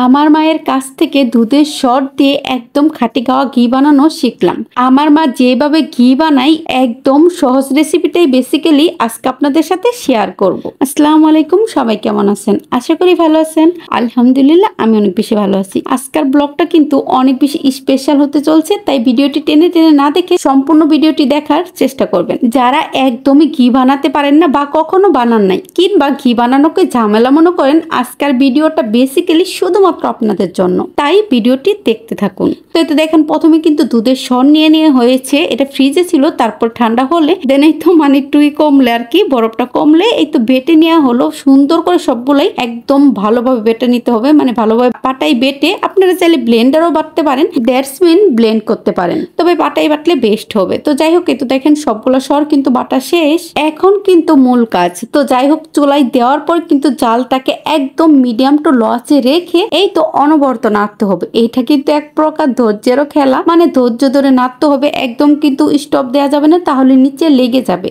আমার মায়ের কাছ থেকে দুধের সর দিয়ে একদম খাঁটি গাওয়া ঘি বানানো শিখলাম। আমার মা যেভাবে ঘি বানাই একদম সহজ রেসিপিটাই বেসিক্যালি আজকে আপনাদের সাথে শেয়ার করব। আসসালামু আলাইকুম, সবাই কেমন আছেন? আশা করি ভালো আছেন। আলহামদুলিল্লাহ আমি অনেক বেশি ভালো আছি। আজকের ব্লগটা কিন্তু অনেক বেশি স্পেশাল হতে চলছে, তাই ভিডিওটি টেনে টেনে না দেখে সম্পূর্ণ ভিডিওটি দেখার চেষ্টা করবেন। যারা একদমই ঘি বানাতে পারেন না বা কখনো বানান নাই কিংবা ঘি বানানোকে ঝামেলা মনে করেন, আজকের ভিডিওটা বেসিক্যালি শুধুমাত্র আপনাদের জন্য, তাই ভিডিওটি দেখতে থাকুন। তো এটা দেখেন, প্রথমে কিন্তু দুধের সর নিয়ে হয়েছে, এটা ফ্রিজে ছিল, তারপর ঠান্ডা হলে দেন এই তো মানে একটুই কমলে আর কি, বরফটা কমলে এই তো বেটে নেওয়া হলো। সুন্দর করে সবগুলাই একদম ভালোভাবে বেটে নিতে হবে, মানে ভালোভাবে পাটাই বেটে, আপনারা চাইলে ব্লেন্ডারও বাটতে পারেন, দ্যাটস মিন ব্লেন্ড করতে পারেন, তবে পাটাই বাটলে বেস্ট হবে। তো যাই হোক, এই তো দেখেন সবগুলো সর কিন্তু বাটা শেষ। এখন কিন্তু মূল কাজ, তো যাই হোক চুলায় দেওয়ার পর কিন্তু জালটাকে একদম মিডিয়াম টু লো আঁচে রেখে এই তো অনবরত নাড়তে হবে। এইটা কিন্তু এক প্রকার ধৈর্যেরও খেলা, মানে ধৈর্য ধরে নাড়তে হবে, একদম কিন্তু স্টপ দেওয়া যাবে না, তাহলে নিচে লেগে যাবে।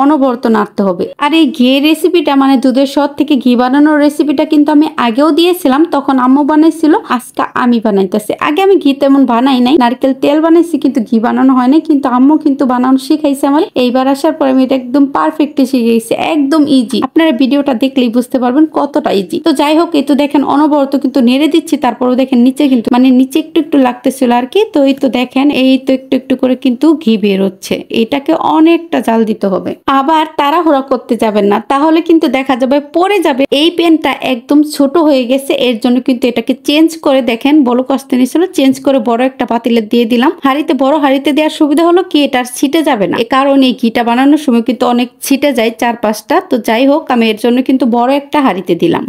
অনবরত নাড়তে হবে। আর এই ঘি রেসিপিটা মানে দুধের সর থেকে ঘি বানানোর রেসিপিটা কিন্তু আমি আগেও দিয়েছিলাম, তখন আম্মু বানাইছিল, আজকে আমি বানাইতেছি। আগে আমি ঘি তেমন বানাই নাই, নারকেল তেল বানাইছি কিন্তু ঘি বানানো হয় নাই, কিন্তু আম্মু কিন্তু বানানো শিখাইছে আমার। এইবার আসার পর আমি এটা একদম পারফেক্টলি শিখে গেছি, একদম ইজি। আপনারা ভিডিওটা দেখলেই বুঝতে পারবেন কতটা ইজি। তো যাই হোক, এই তো দেখেন অনবরত কিন্তু নেড়ে দিচ্ছি, তারপরও দেখেন নিচে কিন্তু মানে নিচে একটু একটু লাগতেছিল আর কি। তো এই তো দেখেন এই তো একটু একটু করে কিন্তু ঘি বের হচ্ছে। এটাকে অনেকটা জাল দিতে হবে, আবার তাড়াহুড়া করতে যাবেন না, তাহলে কিন্তু দেখা যাবে পড়ে যাবে। এই পেনটা একদম ছোট হয়ে গেছে, এর জন্য কিন্তু এটাকে চেঞ্জ করে দেখেন বলক আসতে নিয়েছিল, চেঞ্জ করে বড় একটা পাতিলে দিয়ে দিলাম। হাঁড়িতে, বড় হাঁড়িতে দেওয়ার সুবিধা হলো কি এটা ছিটে যাবে না, কারণ এই ঘিটা বানানোর সময় কিন্তু অনেক ছিটে যায় 4-5টা। তো যাই হোক, আমি এর জন্য কিন্তু বড় একটা হাঁড়িতে দিলাম।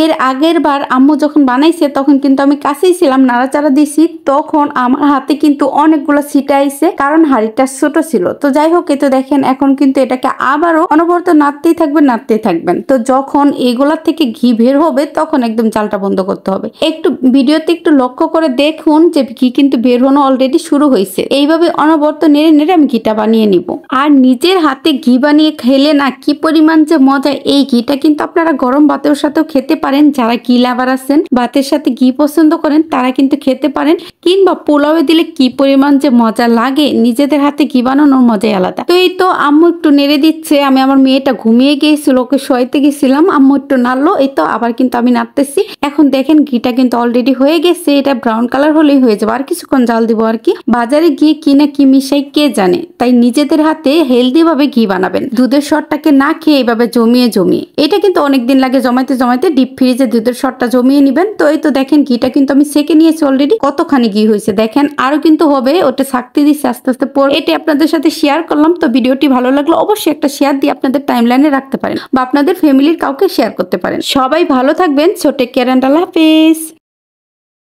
এর আগের বার আম্মু যখন বানাইছে তখন কিন্তু আমি কাছেই ছিলাম, নাড়াচাড়া দিছি, তখন আমার হাতে কিন্তু অনেকগুলো ছিটে আইছে, কারণ হাঁড়িটা ছোট ছিল। তো যাই হোক, এই তো দেখেন এখন কিন্তু এটাকে আবারও অনবরত নাড়তেই থাকবেন। তো যখন এগুলার থেকে ঘি বের হবে তখন একদম জালটা বন্ধ করতে হবে। একটু ভিডিওতে একটু লক্ষ্য করে দেখুন যে ঘি কিন্তু বের হনো অলরেডি শুরু হয়েছে। এইভাবে অনবরত নেড়ে নেড়ে আমি ঘিটা বানিয়ে নিব। আর নিজের হাতে ঘি বানিয়ে খেলে না কি পরিমাণ যে মজা, এই ঘিটা কিন্তু আপনারা গরম ভাতের সাথেও খেতে পারেন। যারা ঘি লাভার আছেন, ভাতের সাথে ঘি পছন্দ করেন, তারা কিন্তু খেতে পারেন, কিংবা পোলাওয়ে দিলে কি পরিমাণ যে মজা লাগে, নিজেদের হাতে ঘি বানানোর মজাই আলাদা। তো এই তো আম্মু একটু নেড়ে দিচ্ছে, আমি আমার মেয়েটা ঘুমিয়ে গিয়েছিল, ওকে শোয়াইতে গেছিলাম, আম্মু একটু নাড়লো, এই তো আবার কিন্তু আমি নাড়তেছি। এখন দেখেন ঘিটা কিন্তু অলরেডি হয়ে গেছে, এটা ব্রাউন কালার হলেই হয়ে যাবে, আর কিছুক্ষণ জাল দিব আর কি। বাজারে গিয়ে কিনা কি মিশাই কে জানে, তাই নিজেদের হাতে হেলদি ভাবে ঘি বানাবেন। দুধের সরটাকে না খেয়ে এইভাবে জমিয়ে এটা কিন্তু অনেকদিন লাগে জমাইতে ডিপ ফ্রিজে দুধের সরটা জমিয়ে নিবেন। তো এই তো দেখেন ঘিটা কিন্তু আমি সেকে নিয়েছি অলরেডি, কতখানি ঘি হয়েছে দেখেন, আরো কিন্তু হবে, ওটা ছাকতে দিচ্ছে আস্তে আস্তে পর। এটা আপনাদের সাথে শেয়ার করলাম। তো ভিডিওটি ভালো লাগলো অবশ্যই একটা শেয়ার দিয়ে আপনাদের টাইমলাইনে রাখতে পারেন, বা আপনাদের ফ্যামিলির কাউকে শেয়ার করতে পারেন। সবাই ভালো থাকবেন, সো টেক কেয়ার এন্ড আল্লাহ হাফেজ।